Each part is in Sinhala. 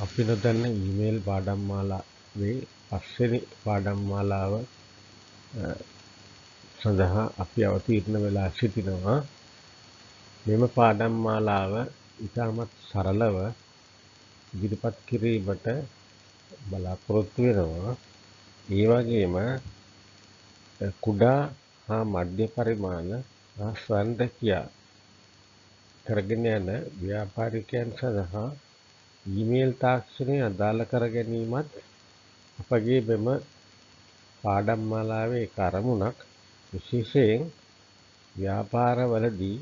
අපි නොදන්න ඊමේල් පාඩම් මාලාවේ පස්වෙනි පාඩම් මාලාව සඳහා අපි අවතීර්ණ වෙලා සිටිනවා. මෙම පාඩම් මාලාව ඉතාමත් සරලව ඉදිරිපත් කිරීමට බලාපොරොත්තු වෙනවා. ඒ වගේම කුඩා හා මධ්‍ය පරිමාණ හා ස්වයං රැකියා කරගෙන යන ව්‍යාපාරිකයන් සඳහා ඊමේල් තාක්ෂණය අදාළ කර ගැනීමත් අපගේ මෙම පාඩම් මාලාවේ එක අරමුණක්. විශේෂයෙන් ව්‍යාපාරවලදී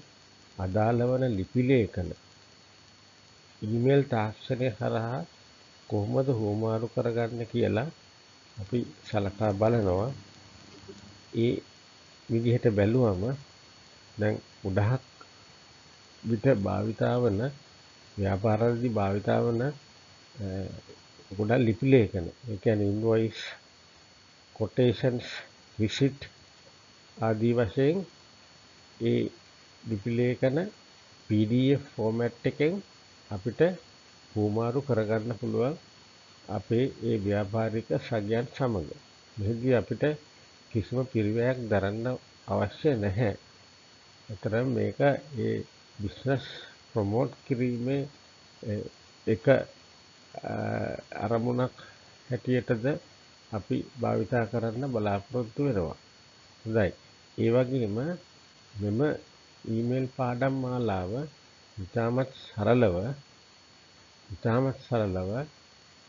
අදාළ වන ලිපි ලේඛන ඊමේල් තාක්ෂණය හරහා කොහොමද හුවමාරු කරගන්න කියලා අපි සලකා බලනවා. ඒ විදිහට බැලුවම දැන් උඩහක් විට භාවිතා වන ව්‍යාපාරවලදී භාවිතා වන ගොඩක් ලිපි ලේඛන, ඒ කියන්නේ ඉන්වොයිස්, කොටේෂන්ස්, රිසිට් ආදී වශයෙන් ඒ ලිපි ලේඛන PDF ෆෝමැට් එකෙන් අපිට හුවමාරු කරගන්න පුළුවන් අපේ ඒ ව්‍යාපාරික සගයන් සමග. මෙහිදී අපිට කිසිම පිරිවැයක් දරන්න අවශ්‍ය නැහැ. අතරම මේක ඒ බිස්නස් ප්‍රොමෝට් කිරීමේ එක අරමුණක් හැටියටද අපි භාවිතා කරන්න බලාපොරොත්තු වෙනවා. හොඳයි. ඒ වගේම මෙම ඊමේල් පාඩම් මාලාව ඉතාමත් සරලව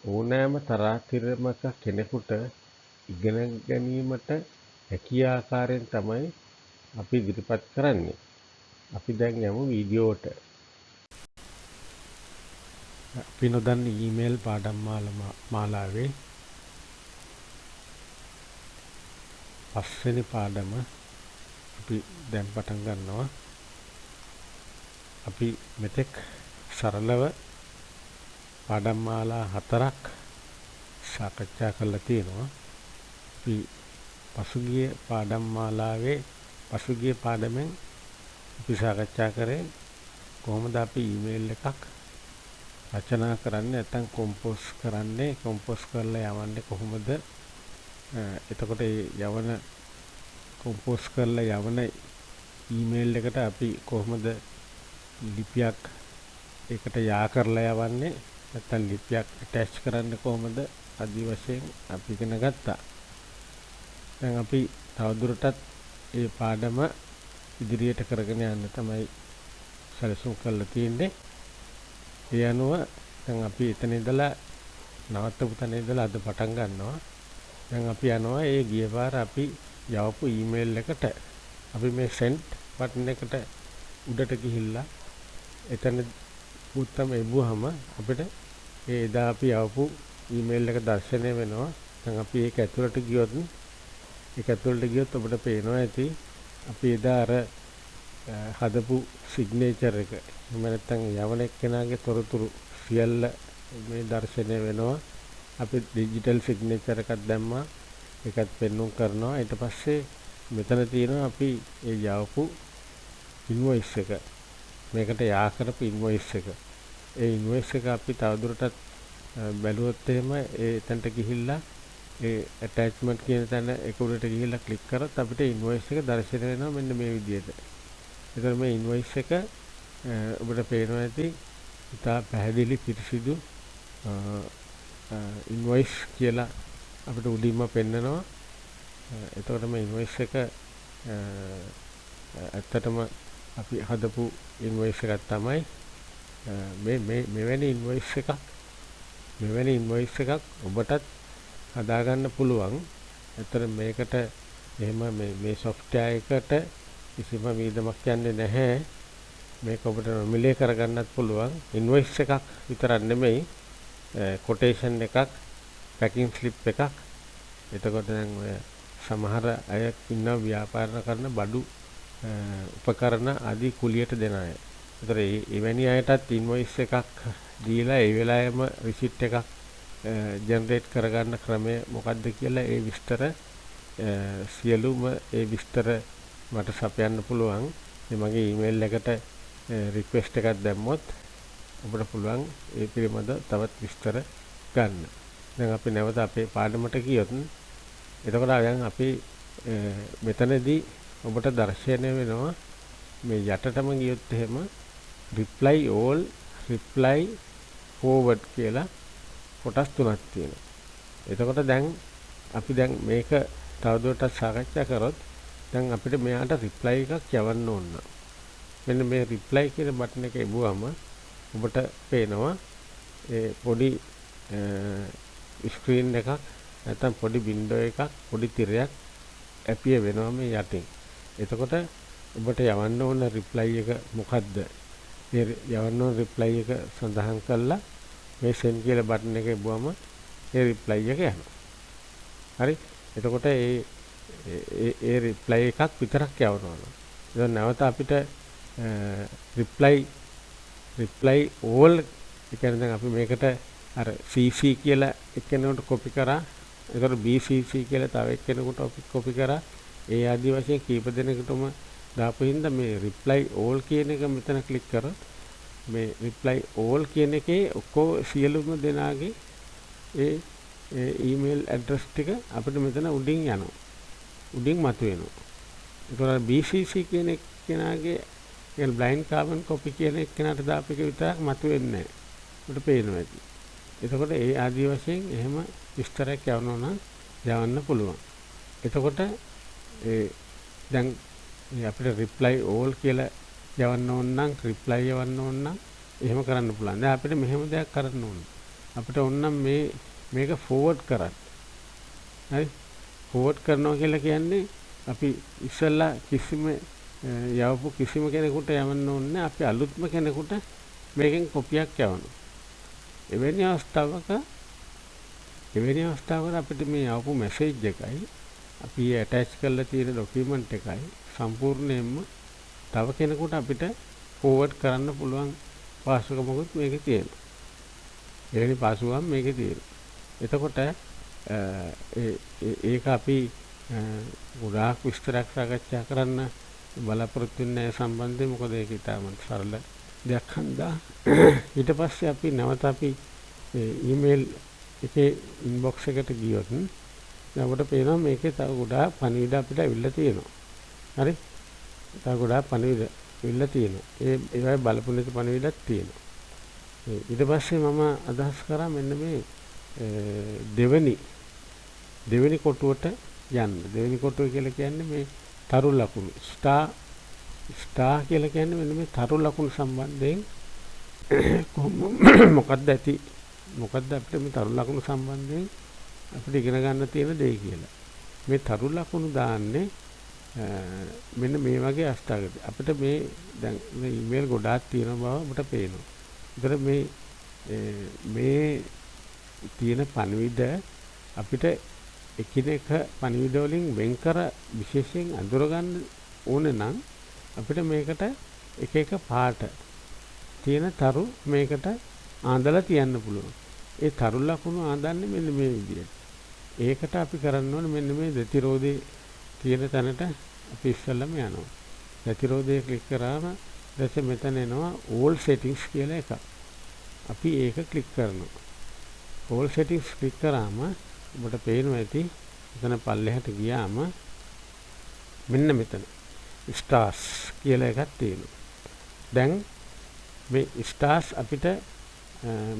ඕනෑම තරාතිරමක කෙනෙකුට ඉගෙන ගැනීමට හැකි ආකාරයෙන් තමයි අපි ඉදිරිපත් කරන්නේ. අපි දැන් යමු වීඩියෝවට. අපි නොදන්න ඊමේල් පාඩම් මාලාවේ පස්වෙනි පාඩම අපි දැන් පටන් ගන්නවා. අපි මෙතෙක් සරලව පාඩම් මාලා 4ක් සාකච්ඡා කරලා තියෙනවා. අපි පසුගිය පාඩමෙන් අපි සාකච්ඡා කරේ කොහොමද අපි ඊමේල් එකක් රචනා කරන්නේ, නැත්නම් කොම්පෝස් කරන්නේ, කොම්පෝස් කරලා යවන්නේ කොහොමද? එතකොට යවන කොම්පෝස් කරලා යවන ඊමේල් එකට අපි කොහොමද ලිපියක් ඒකට යා කරලා යවන්නේ, නැත්නම් ලිපියක් ඇටච් කරන්නේ කොහොමද ආදී වශයෙන් අපි ඉගෙන ගත්තා. දැන් අපි තවදුරටත් මේ පාඩම ඉදිරියට කරගෙන යන්න තමයි සැලසුම් කරලා තියෙන්නේ. ඒ අනුව දැන් අපි එතන ඉඳලා නවත්තපු තැන ඉඳලා අද පටන් ගන්නවා. දැන් අපි යනවා ඒ ගිය පාර අපි යවපු ඊමේල් එකට. අපි මේ send බටන් එකට උඩට ගිහිල්ලා එතන උත්තම එබුවහම අපිට ඒ එදා අපි යවපු ඊමේල් එක දැర్శණය වෙනවා. දැන් අපි ඒක ඇතුළට ගියොත් ඔබට පේනවා ඇති අපි එදා අර හදපු සිග්නේචර් එක. එහෙම නැත්නම් යවන එක්කෙනාගේ තොරතුරු සියල්ල මේ දැర్శණය වෙනවා. අපි ඩිජිටල් සිග්නේචර් එකක් දැම්මා. ඒකත් පෙන්වුම් කරනවා. ඊට පස්සේ මෙතන තියෙනවා අපි ඒ යවපු ඉන්වොයිස් එක. මේකට යා කරපු ඉන්වොයිස් එක. ඒ ඉන්වොයිස් එක අපි තවදුරටත් බැලුවොත් එහෙම එතනට ගිහිල්ලා ඒ ඇටැච්මන්ට් කියන තැන එක උඩට ගිහිල්ලා ක්ලික් කරොත් අපිට ඉන්වොයිස් එක දැర్శණය වෙනවා මෙන්න මේ විදිහට. ඒතර මේ ඉන්වොයිස් එක ඔබට පේනවා ඇති ඉතා පැහැදිලි පිරිසිදු ඉන්වොයිස් කියලා අපිට උඩින්ම පෙන්නනවා. එතකොට මේ ඉන්වොයිස් එක ඇත්තටම අපි හදපු ඉන්වොයිස් එකක් තමයි මෙවැනි ඉන්වොයිස් එකක් ඔබටත් හදාගන්න පුළුවන්. ඇත්තට මේකට එහෙම මේ software එකට කිසිම වියදමක් යන්නේ නැහැ. මේක ඔබට නොමිලේ කරගන්නත් පුළුවන්. ඉන්වොයිස් එකක් විතරක් නෙමෙයි, කොටේෂන් එකක්, පැකින් ස්ලිප් එකක්. එතකොට දැන් ඔය සමහර අය ඉන්නවා ව්‍යාපාර කරන බඩු උපකරණ ආදී කුලියට දෙන අය. ඒතර එවැනි අයටත් ඉන්වොයිස් එකක් දීලා ඒ වෙලාවෙම රිසිට් එකක් ජෙනරේට් කරගන්න ක්‍රමය මොකක්ද කියලා ඒ විස්තර සියලුම ඒ විස්තර මට සපයන්න පුළුවන්. මේ මගේ ඊමේල් එකට රික්වෙස්ට් එකක් දැම්මොත් ඔබට පුළුවන් ඒ පිළිබඳ තවත් විස්තර ගන්න. දැන් අපි නැවත අපේ පාඩමට ගියොත් එතකොට දැන් අපි මෙතනදී ඔබට දැర్శණය වෙනවා මේ යටටම ගියොත් එහෙම reply all reply forward කියලා කොටස් තුනක් තියෙනවා. එතකොට දැන් අපි දැන් මේක තවදුරටත් සාකච්ඡා කරොත් දැන් අපිට මෙයාට reply එකක් යවන්න ඕන. මෙන්න මේ reply කියන බටන් එක එබුවම ඔබට පේනවා ඒ පොඩි ස්ක්‍රීන් එකක් නැත්නම් පොඩි වින්ඩෝ එකක් පොඩි තිරයක් ඇපිය වෙනවා මේ යටින්. එතකොට ඔබට යවන්න ඕන reply එක මොකද්ද? ඒ යවන්න ඕන reply එක සඳහන් කරලා මේ send කියලා බටන් එක එබුවම ඒ reply එක යනවා. හරි. එතකොට ඒ reply එකක් විතරක් යවනවා. දැන් නැවත අපිට reply all ඒ කියන්නේ දැන් අපි මේකට අර CC කියලා එක්කෙනෙකුට කොපි කරා. ඒකට BCC කියලා තව එක්කෙනෙකුට කොපි කරා. ඒ ආදි වශයෙන් කීප දෙනෙකුටම දාපු හින්දා මේ reply all කියන එක මෙතන ක්ලික් කරොත් මේ reply all කියන එකේ ඔක්කොම සියලුම දෙනාගේ ඒ ඊමේල් ඇඩ්‍රස් ටික අපිට මෙතන උඩින් යනවා. උඩින් මතුවෙනවා. ඒතකොට BCC කියන කෙනාගේ ඒ බ්ලයින්ඩ් කාබන් කොපි කියන එක්කෙනාට දාපු එක විතරක් මතුවෙන්නේ නැහැ. අපිට පේනවා ඇති. එතකොට ඒ ආදි වශයෙන් එහෙම විස්තරයක් යවනවා නම් යවන්න පුළුවන්. එතකොට දැන් අපිට reply all කියලා යවන්න ඕන නම් reply යවන්න ඕන නම් එහෙම කරන්න පුළුවන්. දැන් අපිට මෙහෙම දෙයක් කරන්න ඕන. අපිට ඕන නම් මේක forward කරන්න. හරි? forward කරනවා කියලා කියන්නේ අපි ඉස්සෙල්ලා යවපු කිසිම කෙනෙකුට යවන්න ඕනේ අපි අලුත්ම කෙනෙකුට මේකෙන් කොපියක් යවනවා. එවැනි අවස්ථාවක අපිට මේ යවපු මැසේජ් එකයි අපි ඇටච් කරලා තියෙන ડોකියුමන්ට් එකයි සම්පූර්ණයෙන්ම තව කෙනෙකුට අපිට forward කරන්න පුළුවන් පාස්වර්ඩ් මේකේ තියෙනවා. එවැනි පාස්වර්ඩ් මේකේ තියෙනවා. එතකොට ඒක අපි ගොඩාක් විස්තරයක් සාකච්ඡා කරන්න බලාපොරොත්තු වෙන්නේ සම්බන්ධයෙන් මොකද ඒක ඉතාමත් සරල දෙයක් හන්දා ඊට පස්සේ අපි නැවත අපි ඊමේල් එකේ ඉන්බොක්ස් එකට ගියොත් අපිට පේනවා මේකේ තව ගොඩාක් පණිවිඩ අපිට අවිල්ල තියෙනවා. හරි? තව ගොඩාක් පණිවිඩ අවිල්ල තියෙනවා. ඒවයි බලපු නැති පණිවිඩක් තියෙනවා. ඊට පස්සේ මම අදහස් කරා මෙන්න මේ දෙවෙනි කොටුවට යන්න. දෙවෙනි කොටුව කියලා කියන්නේ මේ තරු ලකුණු ස්ටාර් කියලා කියන්නේ මෙන්න මේ තරු ලකුණු සම්බන්ධයෙන් මොකක්ද අපිට මේ තරු ලකුණු සම්බන්ධයෙන් අපිට ඉගෙන ගන්න තියෙන දේ කියලා. මේ තරු ලකුණු දාන්නේ මෙන්න මේ වගේ අවස්ථාවකදී. අපිට මේ දැන් මේ ඊමේල් ගොඩාක් තියෙන බව අපිට පේනවා. ඒතර මේ තියෙන පණිවිඩ අපිට එකිනෙක පණිවිඩ වලින් වෙන් කර විශේෂයෙන් අඳුර ගන්න ඕනේ නම් අපිට මේකට එක එක පාට තියෙන තරු මේකට ආඳලා තියන්න පුළුවන්. ඒ තරු ලකුණු ආඳන්නේ මෙන්න මේ විදිහට. ඒකට අපි කරන්න ඕනේ මෙන්න මේ ප්‍රතිරෝධයේ තියෙන තැනට අපි ඉස්සෙල්ලාම යනවා. ප්‍රතිරෝධය ක්ලික් කරාම දැන් මෙතන එනවා all settings කියලා එකක්. අපි ඒක ක්ලික් කරනවා. all settings ක්ලික් කරාම ඔබට පේනවා ඇති එතන පල්ලෙහාට ගියාම මෙන්න මෙතන stars කියලා එකක් තියෙනවා. දැන් මේ stars අපිට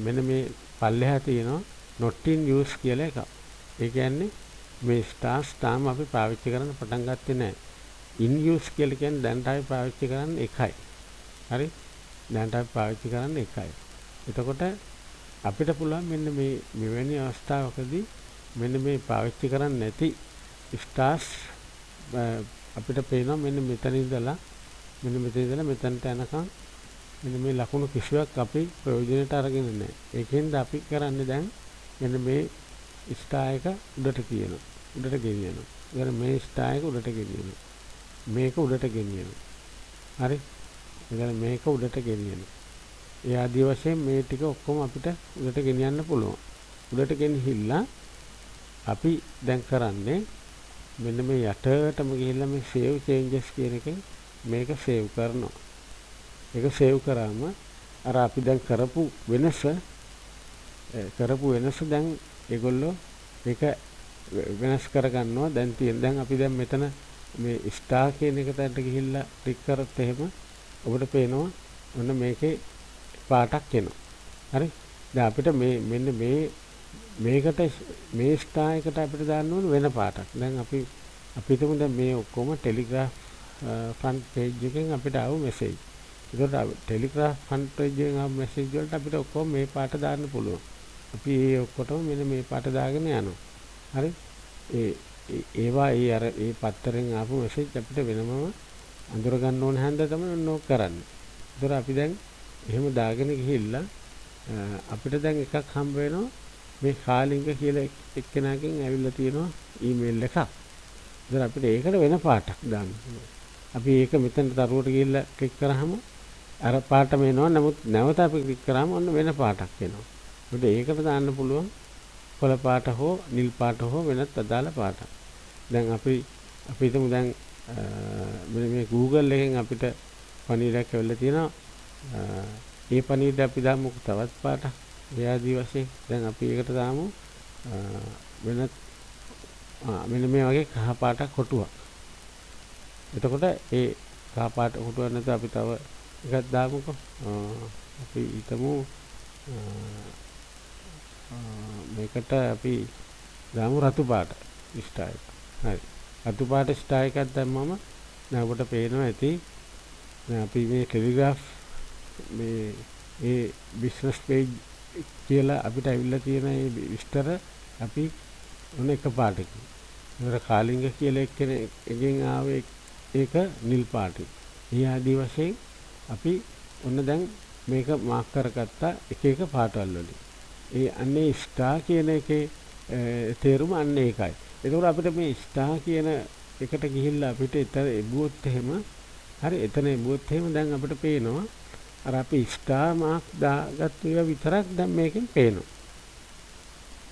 මෙන්න මේ පල්ලෙහා තියෙනවා not in use කියලා එකක්. ඒ කියන්නේ මේ stars තාම අපි පාවිච්චි කරන්න පටන් ගත්තේ නැහැ. in use කියලා කියන්නේ දැන් අපි පාවිච්චි කරන්නේ එකයි. හරි? දැන් අපි පාවිච්චි කරන්නේ එකයි. එතකොට අපිට පුළුවන් මෙන්න මේ මෙවැනි අවස්ථාවකදී මෙන්න මේ පාවිච්චි කරන්නේ නැති stars අපිට පේනවා මෙන්න මෙතන ඉඳලා මෙතනට යනකම් මෙන්න මේ ලකුණු කිසිවක් අපි ප්‍රයෝජනයට අරගෙන නැහැ. ඒකෙන්ද අපි කරන්නේ දැන් මෙන්න මේ ස්ටාර් එක උඩට ගෙනියනවා. ඊට මේ ස්ටාර් එක උඩට ගෙනියනවා. මේක උඩට ගෙනියනවා. හරි? ඊට මේක උඩට ගෙනියනවා. ඒ ආදී වශයෙන් මේ ටික ඔක්කොම අපිට උඩට ගෙනියන්න පුළුවන්. උඩට ගෙනහිල්ලා අපි දැන් කරන්නේ මෙන්න මේ යටටම ගිහිල්ලා මේ save changes කියන එකෙන් මේක save කරනවා. ඒක save කරාම අර අපි දැන් කරපු වෙනස දැන් ඒගොල්ලෝ ඒක වෙනස් කරගන්නවා. දැන් අපි දැන් මෙතන මේ ස්ටාර් කියන එකට ගිහිල්ලා ක්ලික් කරත් එහෙම ඔබට පේනවා ඔන්න මේකේ පාටක් එනවා. හරි. දැන් අපිට මෙන්න මේකට මේ ස්ටාර් එකට අපිට දාන්න ඕන වෙන පාටක්. දැන් අපි හිතමු දැන් මේ ඔක්කොම ටෙලිග්‍රාෆ් ෆ්‍රන්ට් පේජ් එකෙන් අපිට ආව මෙසේජ්. ඒකට ටෙලිග්‍රාෆ් ෆ්‍රන්ට් පේජ් එකෙන් ආව මෙසේජ් වලට අපිට ඔක්කොම මේ පාට දාන්න පුළුවන්. අපි ඒ ඔක්කොටම මෙන්න මේ පාට දාගෙන යනවා. හරි. ඒවා ඒ පත්තරෙන් ආපු මෙසේජ් අපිට වෙනමම අඳුර ගන්න ඕන හැන්ද තමයි ඕක කරන්නේ. ඒතර අපි දැන් එහෙම දාගෙන ගිහිල්ලා අපිට දැන් එකක් හම්බ වෙනවා මේ කාලිංග කියලා එක්කෙනාගෙන් ඇවිල්ලා තියෙනවා ඊමේල් එකක්. ඒතර අපිට ඒකට වෙන පාටක් දාන්න. අපි ඒක මෙතන දරුවට ගිහිල්ලා ක්ලික් කරාම අර පාටම එනවා. නමුත් නැවත අපි ක්ලික් කරාම ඔන්න වෙන පාටක් එනවා. අපිට ඒකට දාන්න පුළුවන් කොළ පාට හෝ නිල් පාට හෝ වෙනත් අදාළ පාටක්. දැන් අපි හිතමු දැන් මේ Google එකෙන් අපිට පණිවිඩයක් ඇවිල්ලා තියෙනවා. ඒ පණිවිඩය අපි දාමු තවත් පාටක්. ව්‍යාධි වශයෙන් දැන් අපි ඒකට දාමු වෙනත් මෙන්න මේ වගේ කහ පාටක් කොටුවක්. එතකොට ඒ කහ පාට කොටුවක් නැත්නම් අපි තව එකක් දාමුකෝ. අපි හිතමු මේකට අපි දාමු රතු පාට ස්ටාර් එක. හරි. රතු පාට ස්ටාර් එකක් දැම්මම දැන් ඔබට පේනවා ඇති දැන් අපි මේ ටෙලිග්‍රාෆ් ඒ බිස්නස් පේජ් කියලා අපිට ඇවිල්ලා තියෙන මේ විස්තර අපි ඔන්න එක පාටකින්. ඒතර කාලිංග කියලා එකෙන් ආවේ ඒක නිල් පාටයි. මේ ආදී වශයෙන් අපි ඔන්න දැන් මේක මාක් කරගත්තා එක පාටවල වලින්. ඒ අන්නේ ස්ටාර් කියන එකේ තේරුම අන්න ඒකයි. ඒකෝර අපිට මේ ස්ටාර් කියන එකට ගිහිල්ලා අපිට එතන එබුවොත් එහෙම හරි එතන එබුවොත් එහෙම දැන් අපිට පේනවා අර අපි ස්ටාර් මාක් දාගත්තු ඒවා විතරක් දැන් මේකෙන් පේනවා.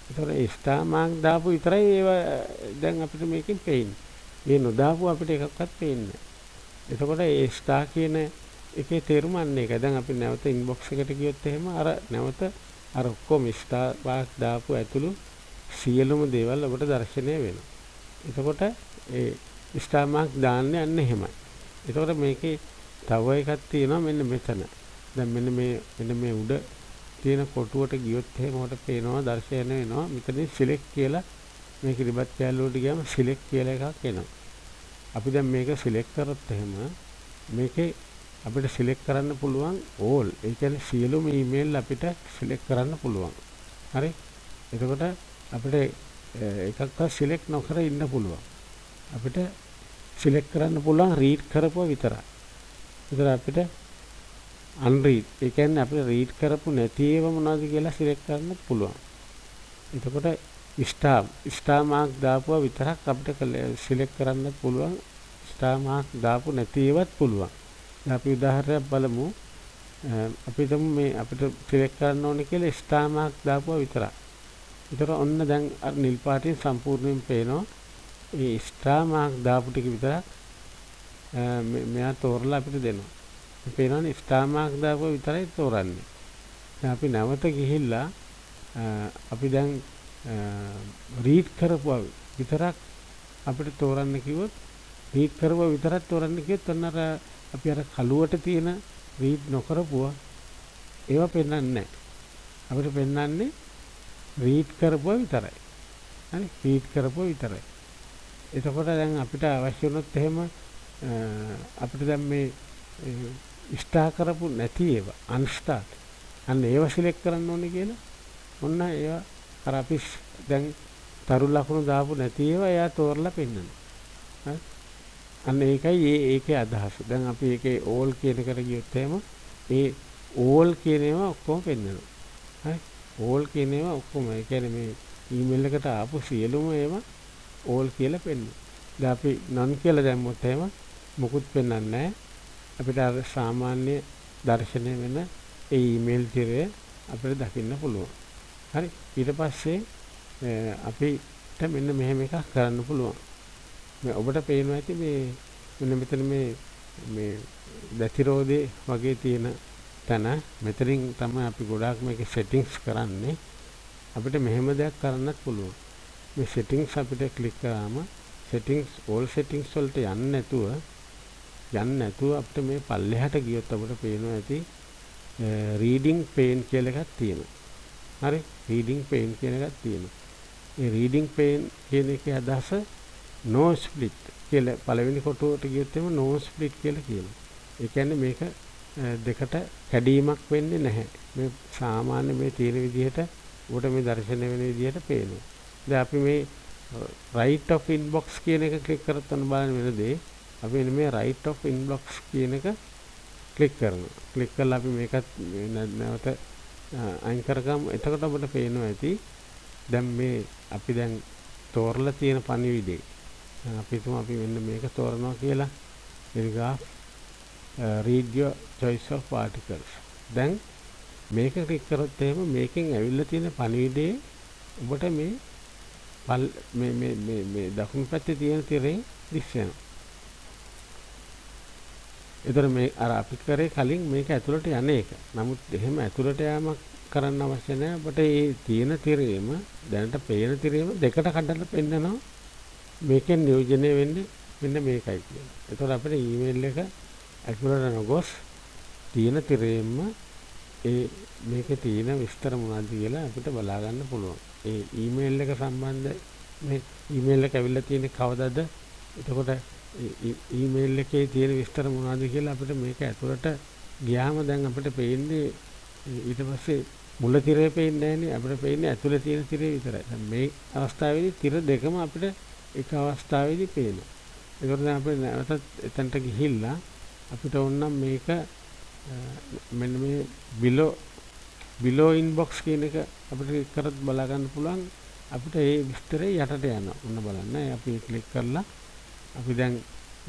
ඒතර ස්ටාර් මාක් දාපු විතරයි ඒවා දැන් අපිට මේකෙන් පේන්නේ. මේ නොදාපු අපිට එකක්වත් පේන්නේ නැහැ. එතකොට ඒ ස්ටාර් කියන එකේ තේරුම අන්න ඒකයි. දැන් අපි නැවත ඉන්බොක්ස් එකට ගියොත් එහෙම නැවත අර ඔක්කොම ස්ටාර් මාක් දාපු ඇතුළු සියලුම දේවල් ඔබට දැర్శණය වෙනවා. එතකොට ඒ ස්ටාර් මාක් දාන්නේ අන්න එහෙමයි. එතකොට මේකේ තව එකක් තියෙනවා මෙන්න මෙතන. දැන් මෙන්න මේ උඩ තියෙන කොටුවට ගියොත් එහෙම ඔබට පේනවා දැర్శණය වෙනවා. මෙතනින් සිලෙක්ට් කියලා මේක රිබත් කැලේ වලට ගියාම සිලෙක්ට් කියලා එකක් එනවා. අපි දැන් මේක සිලෙක්ට් කරොත් එහෙම මේකේ අපිට සිලෙක්ට් කරන්න පුළුවන් all. ඒ කියන්නේ සියලුම ඊමේල් අපිට සිලෙක්ට් කරන්න පුළුවන්. හරි. එතකොට අපිට එකක්වත් සිලෙක්ට් නොකර ඉන්න පුළුවන්. අපිට සිලෙක්ට් කරන්න පුළුවන් රීඩ් කරපුවා විතරයි. ඒතර අපිට unread ඒ කියන්නේ අපිට රීඩ් කරපු නැති ඒවා මොනවද කියලා සිලෙක්ට් කරන්න පුළුවන්. එතකොට ස්ටාර් මාක් දාපුවා විතරක් අපිට සිලෙක්ට් කරන්න පුළුවන්. ස්ටාර් මාක් දාපු නැති ඒවත් පුළුවන්. අපි උදාහරණයක් බලමු. අපි හිතමු මේ අපිට සිලෙක්ට් කරන්න ඕනේ කියලා ස්ටාර් මාක් දාපුවා විතරයි. ඒතර ඔන්න දැන් අර නිල් පාටින් සම්පූර්ණයෙන් පේනවා. ඒ ස්ටාර් මාක් දාපු ටික විතරක් මෙයා තෝරලා අපිට දෙනවා. මේ පේනවනේ ස්ටාර් මාක් දාපුවා විතරයි තෝරන්නේ. දැන් අපි නැවත ගිහිල්ලා අපි දැන් රීඩ් කරපුවා විතරක් අපිට තෝරන්න කිව්වොත් රීඩ් කරපුවා විතරක් තෝරන්න කිව්වොත් ඔන්න අර අපි අර කළුවට තියෙන රීඩ් නොකරපුවා ඒවා පෙන්වන්නේ නැහැ. අපිට පෙන්වන්නේ රීඩ් කරපුවා විතරයි. හරි රීඩ් කරපුවා විතරයි. එතකොට දැන් අපිට අවශ්‍ය වුණොත් එහෙම අපිට දැන් මේ ස්ටාර් කරපු නැති ඒවා අන්ස්ටාර්ට් අන්න ඒවා සිලෙක්ට් කරන්න ඕනේ කියලා ඔන්න ඒවා අර අපි දැන් තරු ලකුණු දාපු නැති ඒවා එයා තෝරලා පෙන්නනවා. හරි අන්න ඒකයි ඒකේ අදහස. දැන් අපි ඒකේ all කියන එකට ගියොත් එහෙම ඒ all කියන ඒවා ඔක්කොම පෙන්නනවා. හරි all කියන ඒවා ඔක්කොම ඒ කියන්නේ මේ ඊමේල් එකට ආපු සියලුම ඒවා all කියලා පෙන්නනවා. දැන් අපි none කියලා දැම්මොත් එහෙම මොකුත් පෙන්වන්නේ නැහැ. අපිට අර සාමාන්‍ය දැర్శණය වෙන ඒ ඊමේල් තිරය අපිට දකින්න පුළුවන්. හරි ඊට පස්සේ අපිට මෙන්න මෙහෙම එකක් කරන්න පුළුවන්. මේ ඔබට පේනවා ඇති මේ මෙන්න මෙතන මේ දැතිරෝදේ වගේ තියෙන තැන මෙතනින් තමයි අපි ගොඩාක් මේකේ settings කරන්නේ. අපිට මෙහෙම දෙයක් කරන්නත් පුළුවන්. මේ settings අපිට ක්ලික් කරාම settings all settings වලට යන්නේ නැතුව අපිට මේ පල්ලෙහාට ගියොත් අපිට පේනවා ඇති reading pane කියලා එකක් තියෙනවා. හරි reading pane කියන එකක් තියෙනවා. මේ reading pane කියන එකේ අදහස no split කියලා පළවෙනි කොටුවට ගියොත් එimhe no split කියලා කියනවා. ඒ කියන්නේ මේක දෙකට කැඩීමක් වෙන්නේ නැහැ. මේ සාමාන්‍ය මේ තියෙන විදිහට උඩ මේ දර්ශනය වෙන විදිහට පේනවා. දැන් අපි මේ right of inbox කියන එක ක්ලික් කරත් ඔන්න බලන්න වෙන දේ. අපි මේ right of inbox කියන එක ක්ලික් කරනවා. ක්ලික් කරලා අපි මේකත් නැවත අයින් කරගමු. එතකොට අපිට පේනවා ඇති දැන් මේ අපි දැන් තෝරලා තියෙන පණිවිඩේ. අපි හිතමු අපි මෙන්න මේක තෝරනවා කියලා. එනිසා read your choice of articles. දැන් මේක ක්ලික් කරොත් එහෙම මේකෙන් ඇවිල්ලා තියෙන පණිවිඩේ ඔබට මේ දකුණු පැත්තේ තියෙන තිරේ දිස් වෙනවා. ඒතර මේ අර අපි කරේ කලින් මේක ඇතුළට යන එක. නමුත් එහෙම ඇතුළට යාමක් කරන්න අවශ්‍ය නැහැ. ඔබට මේ තියෙන තිරේම දැනට පේන තිරේම දෙකට කඩලා පෙන්නනවා. මේකෙන් නියෝජනය වෙන්නේ මෙන්න මේකයි කියන්නේ. ඒතර අපිට ඊමේල් එක ඇතුළට නොගොස් තියෙන තිරේම මේකේ තියෙන විස්තර මොනවද කියලා අපිට බලා ගන්න පුළුවන්. ඒ ඊමේල් එක සම්බන්ධ මේ ඊමේල් එක ඇවිල්ලා තියෙන්නේ කවදද? එතකොට ඊමේල් එකේ තියෙන විස්තර මොනවද කියලා අපිට මේක ඇතුළට ගියාම දැන් අපිට පේන්නේ ඊට පස්සේ මුල තිරේ පේන්නේ නැහැනේ. අපිට පේන්නේ ඇතුළේ තියෙන තිරේ විතරයි. දැන් මේ අවස්ථාවේදී තිර දෙකම අපිට එක අවස්ථාවේදී පේනවා. ඒකට දැන් අපි නැවතත් එතනට ගිහිල්ලා අපිට ඕනනම් මේක මෙන්න මේ below inbox කියන එක අපිට කරත් බලා ගන්න පුළුවන්. අපිට මේ විස්තරේ යටට යනවා. ඔන්න බලන්න. අපි ක්ලික් කරලා අපි දැන්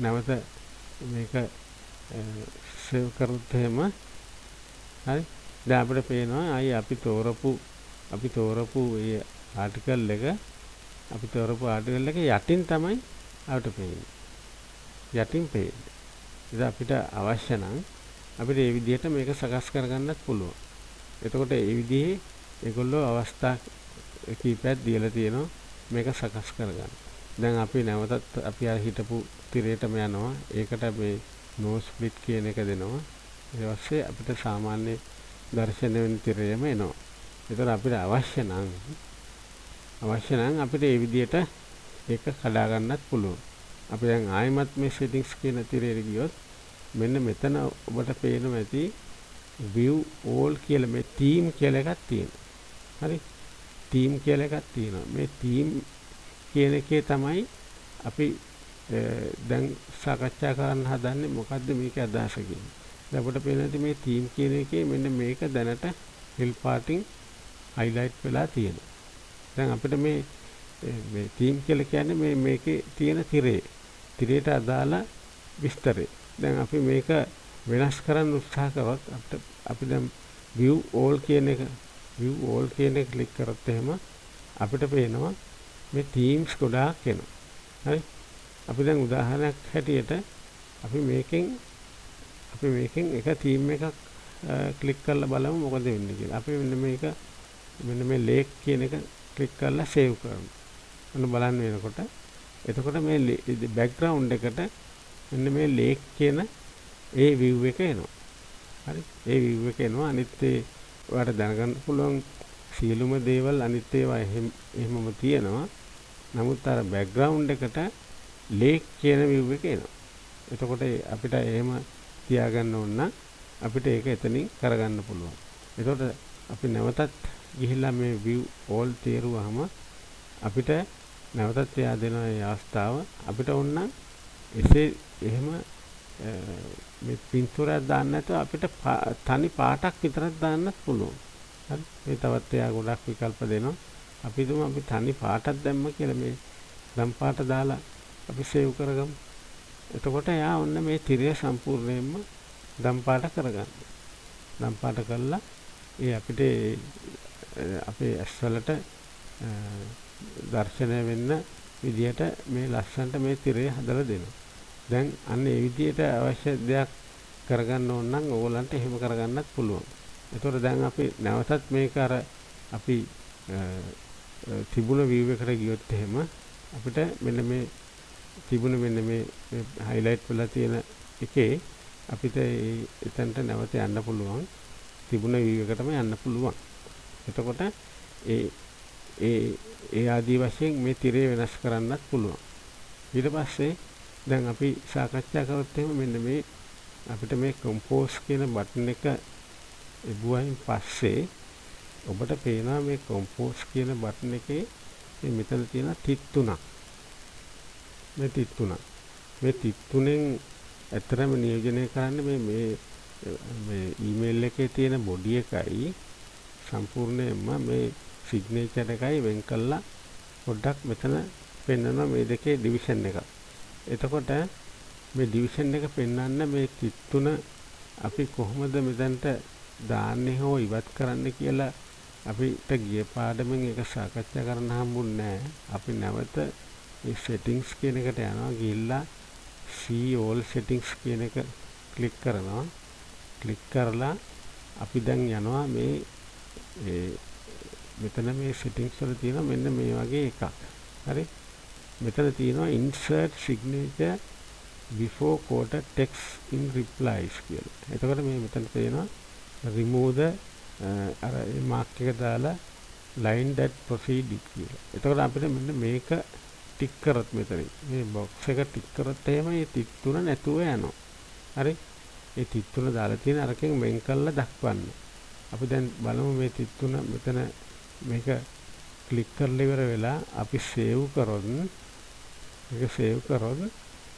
නැවත මේක සේව් කරොත් එහෙම හරි. දැන් අපිට පේනවා අය අපි තෝරපු ඒ ආටිකල් එක යටින් තමයි අපිට පේන්නේ. යටින් පේන්නේ. ඉතින් අපිට අවශ්‍ය නම් අපිට මේ විදිහට මේක සකස් කරගන්නත් පුළුවන්. එතකොට මේ විදිහේ ඒගොල්ලෝ අවස්ථා කීපයක් දීලා තියෙනවා මේක සකස් කරගන්න. දැන් අපි නැවතත් අපි අර හිටපු තිරේටම යනවා. ඒකට මේ no split කියන එක දෙනවා. ඊට පස්සේ අපිට සාමාන්‍ය දර්ශනය වෙන තිරේම එනවා. ඒතර අපිට අවශ්‍ය නම් අපිට මේ විදිහට ඒක කඩා ගන්නත් පුළුවන්. අපි දැන් ආයෙමත් මේ settings කියන තිරේට ගියොත් මෙන්න මෙතන ඔබට පේනවා ඇති view all කියලා මේ theme කියලා එකක් තියෙනවා. හරි? theme කියලා එකක් තියෙනවා. මේ theme කියන එකේ තමයි අපි දැන් සාකච්ඡා කරන්න හදන්නේ මොකද්ද මේකේ අදහස කියන්නේ. දැන් අපිට පේනවා මේ theme කියන එකේ මෙන්න මේක දැනට හිල් පාටින් highlight වෙලා තියෙනවා. දැන් අපිට මේ theme කියලා කියන්නේ මේකේ තියෙන තිරේට අදාළ විස්තරය. දැන් අපි මේක වෙනස් කරන්න උත්සාහ කරොත් අපි දැන් view all කියන එක ක්ලික් කරොත් එහෙම අපිට පේනවා මේ themes ගොඩාක් එනවා. හරි? අපි දැන් උදාහරණයක් හැටියට අපි මේකෙන් එක theme එකක් ක්ලික් කරලා බලමු මොකද වෙන්නේ කියලා. අපි මෙන්න මේ lake කියන එක ක්ලික් කරලා save කරමු. ඔන්න බලන්න වෙනකොට එතකොට මේ background එකට මෙන්න මේ lake කියන ඒ view එක එනවා. හරි? ඒ view එක එනවා. අනිත් ඔයාලට දැනගන්න පුළුවන් සියලුම දේවල් අනිත් ඒවා එහෙමම තියෙනවා. නමුත් අර background එකට lake කියන view එක එනවා. එතකොට අපිට එහෙම තියාගන්න ඕන නම් අපිට ඒක එතනින් කරගන්න පුළුවන්. එතකොට අපි නැවතත් ගිහිල්ලා මේ view all තේරුවාම අපිට නැවතත් එයා දෙන ඒ අවස්ථාව අපිට ඕන නම් එහෙම මේ පින්තූරයක් දාන්න නැතුව අපිට තනි පාටක් විතරක් දාන්නත් පුළුවන්. හරි? මේ තවත් එයා ගොඩක් විකල්ප දෙනවා. අපි දුම අපි තනි පාටක් දැම්ම කියලා මේ දම් පාට දාලා අපි සේව් කරගමු. එතකොට එයා ඔන්න මේ තිරය සම්පූර්ණයෙන්ම දම් පාට කරගන්න. දම් පාට කළා අපිට අපේ ඇස්වලට දර්ශනය වෙන්න විදියට මේ ලස්සනට මේ තිරය හදලා දෙනවා. දැන් අන්න ඒ විදියට අවශ්‍ය දෙයක් කරගන්න ඕන නම් ඕගොල්ලන්ට එහෙම කරගන්නත් පුළුවන්. ඒතකොට දැන් අපි නැවතත් මේක අර අපි තිබුණ view එකට ගියොත් එහෙම අපිට මෙන්න මේ තිබුණ මෙන්න මේ highlight වෙලා තියෙන එකේ අපිට එතනට නැවත යන්න පුළුවන්. තිබුණ view එකටම යන්න පුළුවන්. එතකොට ඒ ආදී වශයෙන් මේ තිරය වෙනස් කරන්නත් පුළුවන්. ඊට පස්සේ දැන් අපි සාකච්ඡා කරොත් එහෙම මෙන්න මේ අපිට මේ compose කියන බටන් එක එබුවයින් පස්සේ ඔබට පේනවා මේ compose කියන බටන් එකේ මේ මෙතන තියෙන තිත් තුනක්. මේ තිත් තුනෙන් ඇත්තටම නියෝජනය කරන්නේ මේ ඊමේල් එකේ තියෙන බොඩි එකයි සම්පූර්ණයෙන්ම මේ සිග්නේචර් එකයි වෙන් කළා පොඩ්ඩක් මෙතන පෙන්වනවා මේ දෙකේ ඩිවිෂන් එක. එතකොට මේ ඩිවිෂන් එක පෙන්වන්න මේ තිත් තුන අපි කොහොමද මෙතනට දාන්නේ හෝ ඉවත් කරන්න කියලා අපිට ගිය පාඩමෙන් එක සාකච්ඡා කරන්න හම්බුන්නේ නැහැ. අපි නැවත මේ settings කියන එකට යනවා. ගිහිල්ලා see all settings කියන එක ක්ලික් කරනවා. ක්ලික් කරලා අපි දැන් යනවා මේ මෙතන මේ settings වල තියෙන මෙන්න මේ වගේ එකක්. හරි. මෙතන තියෙනවා insert signature before quoted text in replies කියලා. එතකොට මේ මෙතන තියෙනවා remove the අර මාක් එක දාලා line that proceed කියලා. එතකොට අපිට මෙන්න මේක ටික් කරොත් මෙතනින් මේ box එක ටික් කරොත් එහෙම මේ තිත් තුන නැතුව යනවා. හරි. මේ තිත් තුන දාලා තියෙන අරකින් වෙන් කරලා දක්වන්න. අපි දැන් බලමු මේ තිත් තුන මෙතන මේක ක්ලික් කරලා ඉවර වෙලා අපි save කරොත්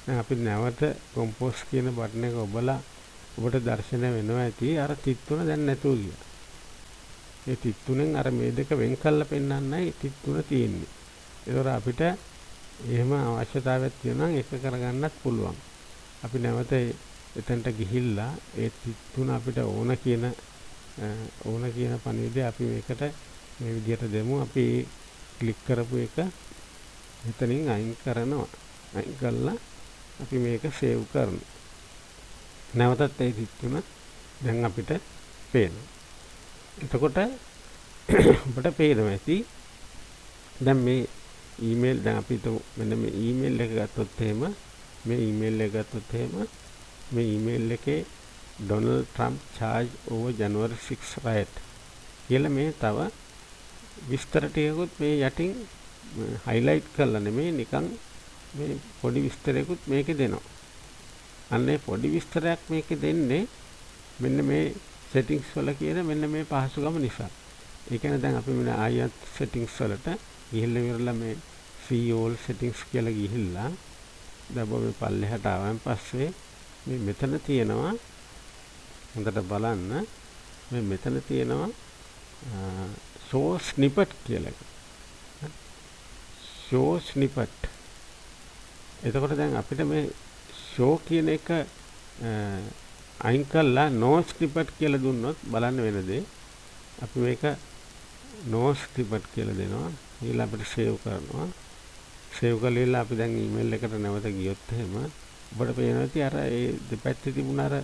දැන් අපි නැවත compose කියන බටන් එක ඔබලා ඔබට දර්ශනය වෙනවා ඇති අර තිත් තුන දැන් නැතුව ගියා. ඒ තිත් තුනෙන් අර මේ දෙක වෙන් කරලා පෙන්වන්නයි තිත් තුන තියෙන්නේ. ඒතර අපිට එහෙම අවශ්‍යතාවයක් තියෙනවා නම් ඒක කරගන්නත් පුළුවන්. අපි නැවත එතනට ගිහිල්ලා ඒ තිත් තුන අපිට ඕන කියන පණිවිඩය අපි මේකට මේ විදිහට දෙමු. අපි ක්ලික් කරපු එක මෙතනින් අයින් කරනවා. අයින් කළා අපි මේක සේව් කරනවා. නැවතත් ඒ තිත් තුන දැන් අපිට පේනවා. එතකොට ඔබට පේනවා ඇති දැන් මේ ඊමේල් දැන් අපි මෙන්න මේ ඊමේල් එක ගත්තොත් එහෙම මේ ඊමේල් එකේ Donald Trump charge over January 6 riot කියලා මේ තව විස්තර ටිකකුත් මේ යටින් highlight කරලා නෙමෙයි නිකන් මේ පොඩි විස්තරයකුත් මේකේ දෙනවා. අන්න ඒ පොඩි විස්තරයක් මේකේ දෙන්නේ මෙන්න මේ settings වල කියන මෙන්න මේ පහසුකම නිසා. ඒ කියන්නේ දැන් අපි මෙන්න ආයත් settings වලට ගිහිල්ලා ඉවරලා මේ see all settings කියලා ගිහිල්ලා දැන් ඔබ පල්ලෙහාට ආවන් පස්සේ මේ මෙතන තියෙනවා හොඳට බලන්න මේ මෙතන තියෙනවා show snippet කියලා එක. show snippet. එතකොට දැන් අපිට මේ show කියන එක අයින් කළා no snippet කියලා දුන්නොත් බලන්න වෙන දේ. අපි මේක no snippet කියලා දෙනවා. ඊළඟ අපිට save කරනවා. save කරලා අපි දැන් email එකට නැවත ගියොත් එහෙම ඔබට පේනවා ඉතින් අර ඒ දෙපැත්තේ තිබුණ අර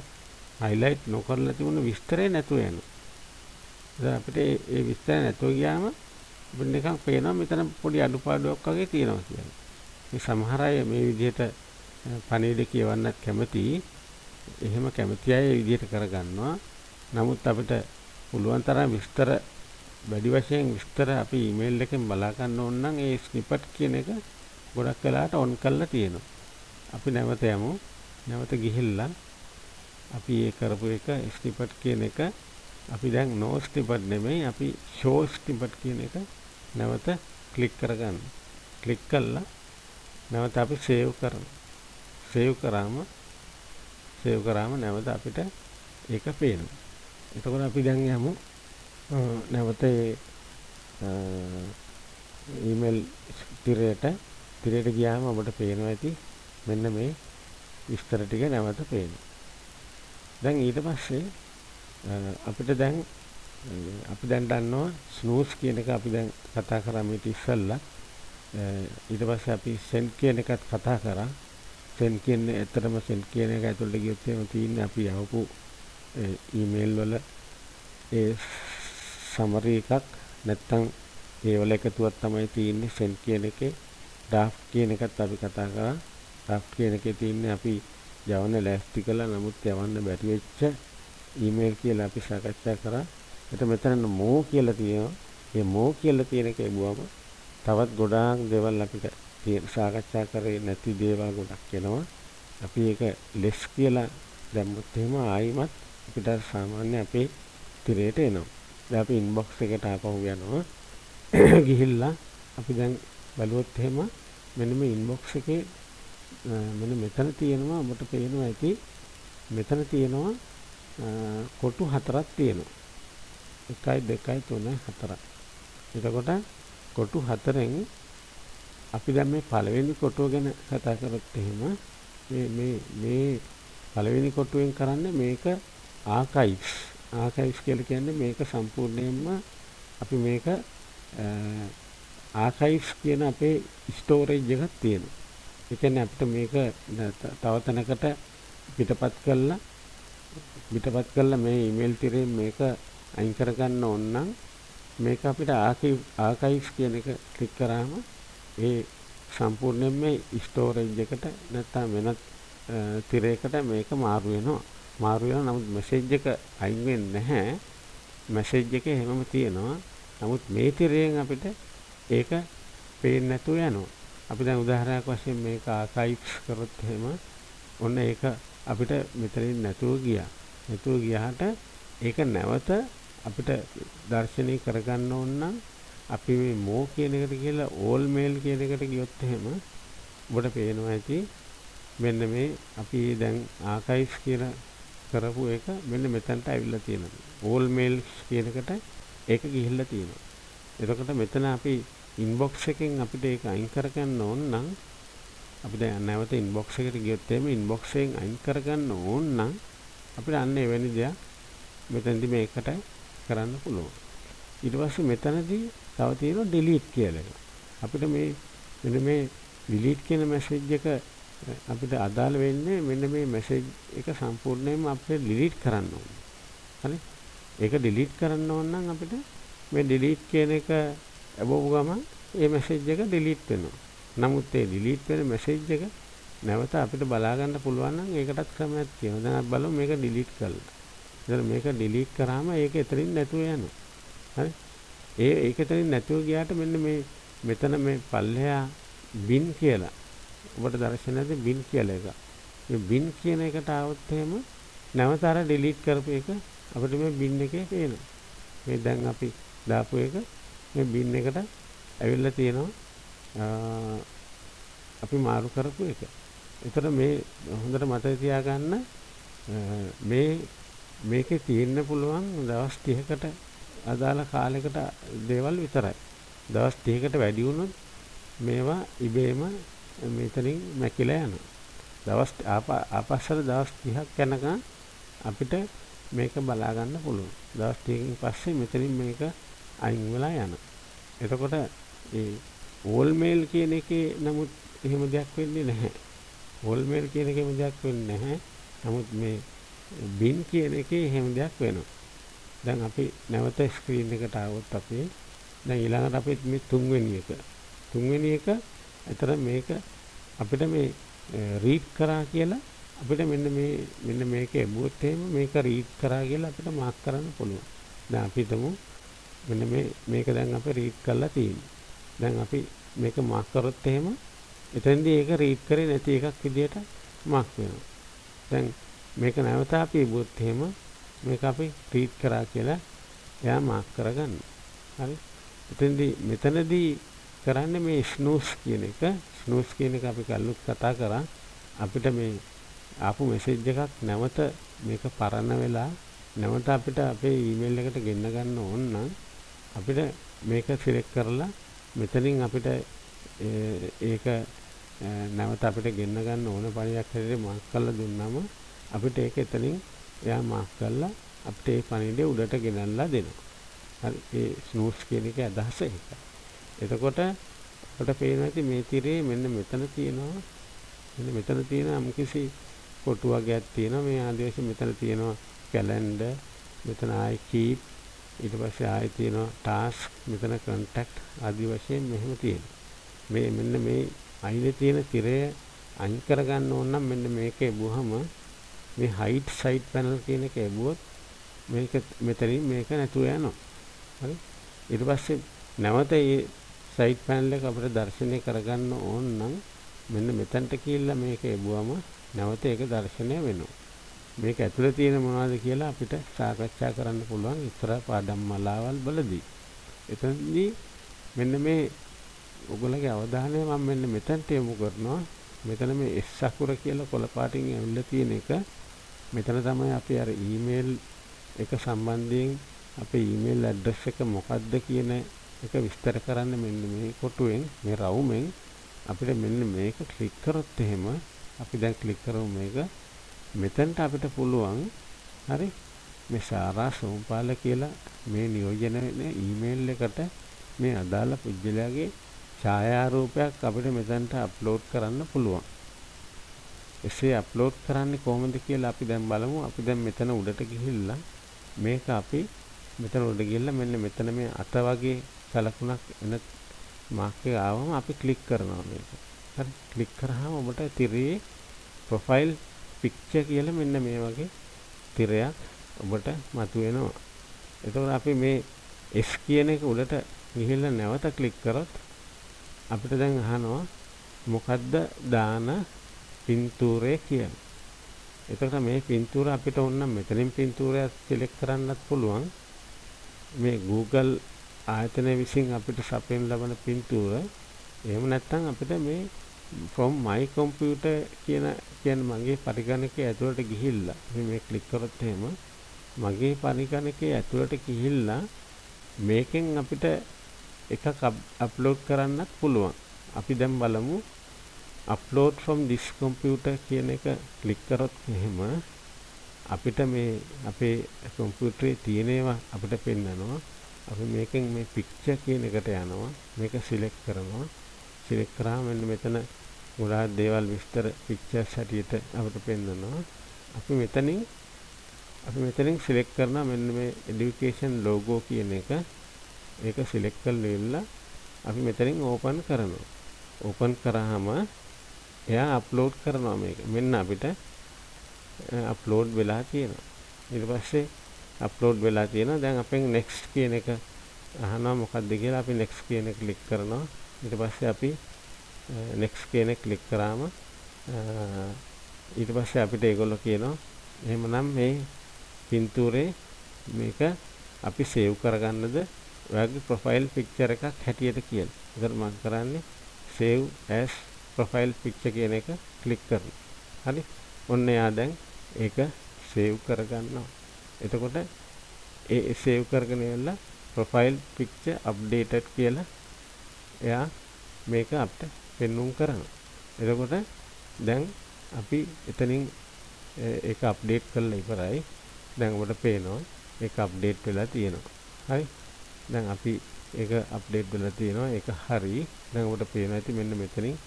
highlight නොකරලා තිබුණ විස්තරේ නැතුව යනවා. දැන් අපිට ඒ විස්තරය නැතුව ගියාම අපිට නිකන් පේනවා මෙතන පොඩි අඩුපාඩුවක් වගේ තියෙනවා කියලා. මේ සමහර අය මේ විදිහට පණිවිඩ කියවන්නත් කැමති. එහෙම කැමති අය මේ විදිහට කරගන්නවා. නමුත් අපිට පුළුවන් තරම් විස්තර වැඩි වශයෙන් විස්තර අපි ඊමේල් එකෙන් බලා ගන්න ඕන නම් ඒ ස්නිපට් කියන එක ගොඩක් වෙලාවට ඔන් කරලා තියෙනවා. අපි නැවත යමු. නැවත ගිහිල්ලා අපි ඒ කරපු එක ස්නිපට් කියන එක අපි දැන් no snippet නෙමෙයි අපි show snippet කියන එක නැවත ක්ලික් කරගන්න. ක්ලික් කළා නැවත අපි save කරනවා. save කරාම නැවත අපිට ඒක පේනවා. එතකොට අපි දැන් යමු නැවත ඊමේල් තිරයට ගියාම ඔබට පේනවා ඇති මෙන්න මේ විස්තර ටික නැවත පේනවා. දැන් ඊට පස්සේ අපිට දැන් අපි දැන් දන්නවා snooze කියන එක අපි දැන් කතා කරා මේ ඉස්සෙල්ලා. ඊට පස්සේ අපි send කියන එකත් කතා කරා. send කියන්නේ ඇත්තටම send කියන එක ඇතුළට ගියොත් එහෙම තියෙන්නේ අපි යවපු ඊමේල් වල ඒ summary එකක් නැත්තම් ඒ වල එකතුවක් තමයි තියෙන්නේ send කියන එකේ. draft කියන එකත් අපි කතා කරා. draft කියන එකේ තියෙන්නේ අපි යවන්න ලෑස්ති කළා නමුත් යවන්න බැරි වෙච්ච ඊමේල් කියලා අපි සාකච්ඡා කරා. එතකොට මෙතන more කියලා තියෙනවා. මේ more කියලා තියෙන එක එබුවම තවත් ගොඩාක් දේවල් අපිට සාකච්ඡා කරේ නැති දේවල් ගොඩක් එනවා. අපි ඒක less කියලා දැම්මොත් එහෙම ආයිමත් අපිට සාමාන්‍ය අපේ තිරයට එනවා. දැන් අපි inbox එකට ආපහු යනවා. ගිහිල්ලා අපි දැන් බලුවොත් එහෙම මෙන්න මේ inbox එකේ මෙන්න මෙතන තියෙනවා ඔබට පේනවා ඇති මෙතන තියෙනවා කොටු 4ක් තියෙනවා 1 2 3 4. එතකොට කොටු 4න් අපි දැන් මේ පළවෙනි කොටුව ගැන කතා කරොත් එහෙම මේ පළවෙනි කොටුවෙන් කරන්නේ මේක ආකයිව්ස් කියලා කියන්නේ මේක සම්පූර්ණයෙන්ම අපි මේක ආකයිව්ස් කියන අපේ ස්ටෝරේජ් එකක් තියෙනවා. ඒ කියන්නේ අපිට මේක තව තැනකට පිටපත් කළා මේ ඊමේල් තිරේ මේක අයින් කරගන්න ඕන නම් මේක අපිට ආකයිව්ස් කියන එක ක්ලික් කරාම ඒ සම්පූර්ණයෙන්ම ස්ටෝරේජ් එකට නැත්නම් වෙනත් තිරයකට මේක මාරු වෙනවා. නමුත් මැසේජ් එක අයින් වෙන්නේ නැහැ. මැසේජ් එක හැමම තියෙනවා. නමුත් මේ තිරයෙන් අපිට ඒක පේන්නේ නැතුව යනවා. අපි දැන් උදාහරණයක් වශයෙන් මේක ආකයිව්ස් කරොත් එහෙම ඔන්න ඒක අපිට මෙතනින් නැතුව ගියාට ඒක නැවත අපිට දර්ශනය කරගන්න ඕන නම් අපි මේ මෝ කියන එකට කියලා ඕල් මේල් කියන එකට ගියොත් එහෙම ඔබට පේනවා ඇති මෙන්න මේ අපි දැන් ආකයිව්ස් කියලා කරපු එක මෙන්න මෙතනට ඇවිල්ලා තියෙනවා. ඕල් මේල්ස් කියන එකට ඒක ගිහිල්ලා තියෙනවා. එතකොට මෙතන අපි inbox එකෙන් අපිට ඒක අයින් කරගන්න ඕන නම් අපි දැන් නැවත inbox එකට ගියොත් එහෙම inbox එකෙන් අයින් කරගන්න ඕන නම් අපිට අන්න එවැනි දෙයක් මෙතනදී මේකට කරන්න පුළුවන්. ඊට පස්සේ මෙතනදී තව තියෙනවා delete කියලා එක. අපිට මෙන්න මේ delete කියන message එක අපිට අදාළ වෙන්නේ මෙන්න මේ message එක සම්පූර්ණයෙන්ම අපිට delete කරන්න ඕනේ. හරි? ඒක delete කරන්න ඕන නම් අපිට මේ delete කියන එක ලැබුව ගමන් මේ message එක delete වෙනවා. නමුත් ඒ delete වෙන message එක නැවත අපිට බලා ගන්න පුළුවන් නම් ඒකටත් ක්‍රමයක් තියෙනවා. දැන් අපි බලමු මේක delete කරලා. ඉතින් මේක delete කරාම ඒක එතනින් නැතුව යනවා. හරි? ඒක එතනින් නැතුව ගියාට මෙන්න මෙතන මේ පල්ලෙහා bin කියලා ඔබට දර්ශනයද bin කියලා එක. මේ bin කියන එකට આવොත් එහෙම නැවත අර delete කරපු එක අපිට මේ bin එකේ පේනවා. මේ දැන් අපි දාපු එක මේ bin එකට ඇවිල්ලා තියෙනවා. අපි මාරු කරපු එක. ඒතර මේ හොඳට මතක තියාගන්න මේකේ තියෙන්න පුළුවන් දවස් 30කට අදාළ කාලයකට දේවල් විතරයි. දවස් 30කට වැඩි වුණොත් මේවා ඉබේම මෙතනින් මැකිලා යනවා. ආපස්සට දවස් 30ක් යනකම් අපිට මේක බලා ගන්න පුළුවන්. දවස් 30කින් පස්සේ මෙතනින් මේක අයින් වෙලා යනවා. එතකොට ඒ ඕල් මේල් කියන එකේ නමුත් එහෙම දෙයක් වෙන්නේ නැහැ. ඕල් මේල් කියන එකේ එහෙම දෙයක් වෙන්නේ නැහැ. නමුත් මේ bin කියන එකේ එහෙම දෙයක් වෙනවා. දැන් අපි නැවත ස්ක්‍රීන් එකට ආවොත් අපි දැන් ඊළඟට අපි මේ තුන්වෙනි එක අතර මේක අපිට මේ රීඩ් කරා කියලා අපිට මෙන්න මේක එමුවොත් එහෙම මේක රීඩ් කරා කියලා අපිට මාක් කරන්න පුළුවන්. දැන් අපි හිතමු මෙන්න මේක දැන් අපි රීඩ් කරලා තියෙනවා. දැන් අපි මේක මාක් කරොත් එහෙම එතෙන්දී ඒක රීඩ් කරේ නැති එකක් විදියට මාක් වෙනවා. දැන් මේක නැවත අපි එමුවොත් එහෙම මේක අපි රීඩ් කරා කියලා එයා මාක් කරගන්න. හරි? මෙතනදී කරන්නේ මේ ස්නූස් කියන එක. ස්නූස් කියන එක අපි කලින් කතා කරා. අපිට මේ ආපු මෙසේජ් එකක් නැවත මේක පරණ වෙලා නැවත අපිට අපේ ඊමේල් එකට ගෙන්න ගන්න ඕන නම් අපිට මේක සිලෙක්ට් කරලා මෙතනින් අපිට ඒක නැවත අපිට ගෙන්න ගන්න ඕන පණියක් හැටියට මාක් කරලා දුන්නාම අපිට ඒක එතනින් එයා මාක් කරලා අපිට ඒ පණිවිඩය උඩට ගෙනල්ලා දෙනවා. හරි? ඒ ස්නූස් කියන එකේ අදහස ඒකයි. එතකොට අපිට පේනවා ඉතින් මේ තිරේ මෙන්න මෙතන තියෙනවා මෙන්න මෙතන තියෙන යම්කිසි කොටු වර්ගයක් තියෙනවා. මේ ආදී වශයෙන් මෙතන තියෙනවා කැලෙන්ඩර්, මෙතන ආයි කීප්, ඊට පස්සේ ආයි තියෙනවා ටාස්ක්, මෙතන කන්ටැක්ට් ආදී වශයෙන් මෙහෙම තියෙනවා. මේ මෙන්න මේ අයිනේ තියෙන තිරය අයින් කරගන්න ඕන නම් මෙන්න මේක එබුවහම මේ හයිඩ් සයිඩ් පැනල් කියන එක එබුවොත් මේක මෙතනින් මේක නැතුව යනවා. හරි. ඊට පස්සේ නැවත මේ සයිඩ් පැනල් එක අපිට දැర్శණය කරගන්න ඕන නම් මෙන්න මෙතනට කියලා මේක එබුවම නැවත ඒක දැర్శණය වෙනවා. මේක ඇතුලේ තියෙන මොනවද කියලා අපිට සාකච්ඡා කරන්න පුළුවන් ඉතර පාඩම් මාලාවල් වලදී. එතනදී මෙන්න මේ ඔයගොල්ලෝගේ අවධානය මම මෙන්න මෙතනට යොමු කරනවා. මෙතන මේ S අකුර කියලා කොළ පාටින් ඇවිල්ලා තියෙන එක. මෙතන තමයි අපි අර ඊමේල් එක සම්බන්ධයෙන් අපේ ඊමේල් ඇඩ්‍රස් එක මොකක්ද කියන එක විස්තර කරන්න මෙන්න මේ කොටුවෙන් මේ රවුමෙන් අපිට මෙන්න මේක ක්ලික් කරොත් එහෙම අපි දැන් ක්ලික් කරමු මේක. මෙතනට අපිට පුළුවන් හරි මේ සාරා සෝම්පාල කියලා මේ නියෝජනය වෙන ඊමේල් එකට මේ අදාළ පුජ්‍යලයාගේ ඡායාරූපයක් අපිට මෙතනට අප්ලෝඩ් කරන්න පුළුවන්. එසේ අප්ලෝඩ් කරන්නේ කොහොමද කියලා අපි දැන් බලමු. අපි දැන් මෙතන උඩට ගිහිල්ලා මේක අපි මෙතන උඩ ගිහිල්ලා මෙන්න මෙතන මේ අත වගේ සලකුණක් එන මාක් එක ආවම අපි ක්ලික් කරනවා මේක. හරි. ක්ලික් කරාම ඔබට තිරේ ප්‍රොෆයිල් පික්චර් කියලා මෙන්න මේ වගේ තිරයක් ඔබට මතුවෙනවා. එතකොට අපි මේ S කියන එක උඩට ගිහිල්ලා නැවත ක්ලික් කරොත් අපිට දැන් අහනවා මොකද්ද දාන පින්තූරය කියලා. එතකොට මේ පින්තූර අපිට ඕන නම් මෙතනින් පින්තූරයක් සිලෙක්ට් කරන්නත් පුළුවන්. මේ Google ආයතනය විසින් අපිට සපයන ලබන පින්තූර. එහෙම නැත්නම් අපිට මේ from my computer කියන මගේ පරිගණකයේ ඇතුළට ගිහිල්ලා මේ ක්ලික් කරොත් එහෙම මගේ පරිගණකයේ ඇතුළට ගිහිල්ලා මේකෙන් අපිට එකක් අප්ලෝඩ් කරන්නත් පුළුවන්. අපි දැන් බලමු upload from this computer කියන එක ක්ලික් කරොත් එහෙම අපිට මේ අපේ කම්පියුටරේ තියෙන ඒවා අපිට පෙන්නනවා. අපි මේකෙන් මේ picture කියන එකට යනවා. මේක select කරනවා. select කරාම මෙන්න මෙතන ගොඩාක් දේවල් විස්තර pictures හැටියට අපිට පෙන්නනවා. අපි මෙතනින් select කරනවා මෙන්න මේ education logo කියන එක. ඒක select කරලා අපි මෙතනින් open කරනවා. open කරාම එයා අප්ලෝඩ් කරනවා මේක. මෙන්න අපිට අප්ලෝඩ් වෙලා තියෙනවා. ඊට පස්සේ අප්ලෝඩ් වෙලා තියෙනවා. දැන් අපෙන් next කියන එක අහනවා මොකක්ද කියලා. අපි next කියන එක ක්ලික් කරනවා. ඊට පස්සේ අපි next කියන එක ක්ලික් කරාම ඊට පස්සේ අපිට ඒගොල්ලෝ කියනවා එහෙමනම් මේ පින්තූරේ මේක අපි සේව් කරගන්නද ඔයාගේ ප්‍රොෆයිල් පික්චර් එකක් හැටියට කියලා. ඒකට මම කරන්නේ save as profile picture කියන එක ක්ලික් කරනවා. හරි. ඔන්න එයා දැන් ඒක සේව් කරගන්නවා. එතකොට ඒ සේව් කරගෙන ඉවරලා profile picture updated කියලා එයා මේක අපිට පෙන්වුම් කරනවා. එතකොට දැන් අපි එතනින් ඒක අප්ඩේට් කරලා ඉවරයි. දැන් ඔබට පේනවා ඒක අප්ඩේට් වෙලා තියෙනවා. හරි. දැන් අපි ඒක අප්ඩේට් වෙලා තියෙනවා. ඒක හරි. දැන් ඔබට පේනවා ඇති මෙන්න මෙතනින්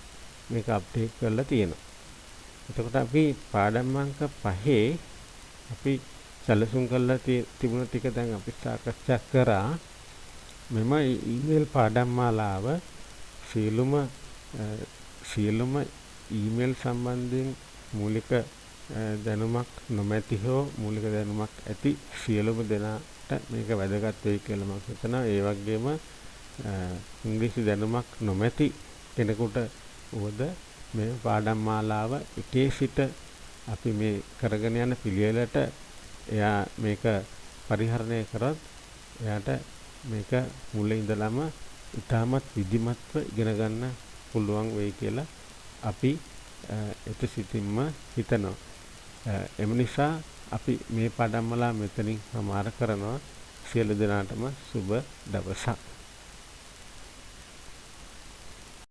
මේක අප්ඩේට් කරලා තියෙනවා. එතකොට අපි පාඩම් අංක 5 අපි සැලසුම් කරලා තිබුණ ටික දැන් අපි සාකච්ඡා කරා. මෙම ඊමේල් පාඩම් මාලාව සියලුම ඊමේල් සම්බන්ධයෙන් මූලික දැනුමක් නොමැති හෝ මූලික දැනුමක් ඇති සියලුම දෙනාට මේක වැදගත් වෙයි කියලා මම හිතනවා. ඒ වගේම ඉංග්‍රීසි දැනුමක් නොමැති කෙනෙකුට උවද මේ පාඩම් මාලාව එකේ සිට අපි මේ කරගෙන යන පිළිවෙලට එයා මේක පරිහරණය කරොත් එයාට මේක මුලින් ඉඳලම ඉතාමත් විධිමත්ව ඉගෙන ගන්න පුළුවන් වෙයි කියලා අපි සිතින්ම හිතනවා. එම නිසා අපි මේ පාඩම් මාලාව මෙතනින් සමාර කරනවා. සියලු දෙනාටම සුබ දවසක්.